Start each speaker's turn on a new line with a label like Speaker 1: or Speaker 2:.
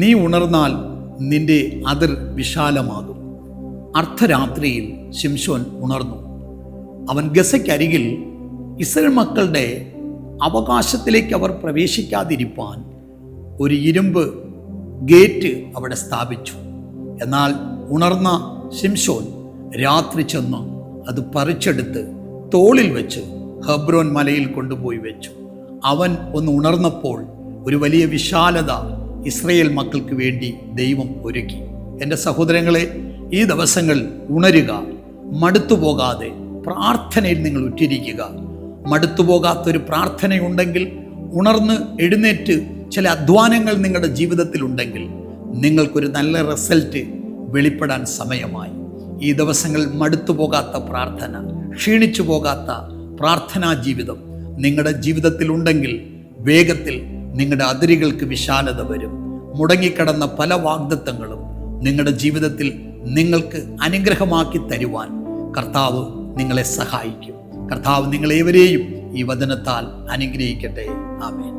Speaker 1: നീ ഉണർന്നാൽ നിന്റെ അതിർ വിശാലമാകും. അർദ്ധരാത്രിയിൽ ശിംശോൻ ഉണർന്നു. അവൻ ഗസയ്ക്കരികിൽ ഇസ്രായേൽ മക്കളുടെ അവകാശത്തിലേക്ക് അവർ പ്രവേശിക്കാതിരിപ്പാൻ ഒരു ഇരുമ്പ് ഗേറ്റ് അവിടെ സ്ഥാപിച്ചു. എന്നാൽ ഉണർന്ന ശിംശോൻ രാത്രി ചെന്ന് അത് പറിച്ചെടുത്ത് തോളിൽ വെച്ച് ഹെബ്രോൻ മലയിൽ കൊണ്ടുപോയി വെച്ചു. അവൻ ഒന്ന് ഉണർന്നപ്പോൾ ഒരു വലിയ വിശാലത ഇസ്രായേൽ മക്കൾക്ക് വേണ്ടി ദൈവം ഒരുക്കി. എൻ്റെ സഹോദരങ്ങളെ, ഈ ദിവസങ്ങൾ ഉണരുക, മടുത്തുപോകാതെ പ്രാർത്ഥനയിൽ നിങ്ങൾ ഉറ്റിരിക്കുക. മടുത്തുപോകാത്തൊരു പ്രാർത്ഥനയുണ്ടെങ്കിൽ, ഉണർന്ന് എഴുന്നേറ്റ് ചില അധ്വാനങ്ങൾ നിങ്ങളുടെ ജീവിതത്തിലുണ്ടെങ്കിൽ നിങ്ങൾക്കൊരു നല്ല റിസൾട്ട് വെളിപ്പെടാൻ സമയമായി. ഈ ദിവസങ്ങൾ മടുത്തുപോകാത്ത പ്രാർത്ഥന, ക്ഷീണിച്ചു പോകാത്ത പ്രാർത്ഥനാ ജീവിതം നിങ്ങളുടെ ജീവിതത്തിലുണ്ടെങ്കിൽ വേഗത്തിൽ നിങ്ങളുടെ അതിരുകൾക്ക് വിശാലത വരും. മുടങ്ങിക്കിടന്ന പല വാഗ്ദത്തങ്ങളും നിങ്ങളുടെ ജീവിതത്തിൽ നിങ്ങൾക്ക് അനുഗ്രഹമാക്കി തരുവാൻ കർത്താവ് നിങ്ങളെ സഹായിക്കും. കർത്താവ് നിങ്ങളേവരെയും ഈ വചനത്താൽ അനുഗ്രഹിക്കട്ടെ. ആമേൻ.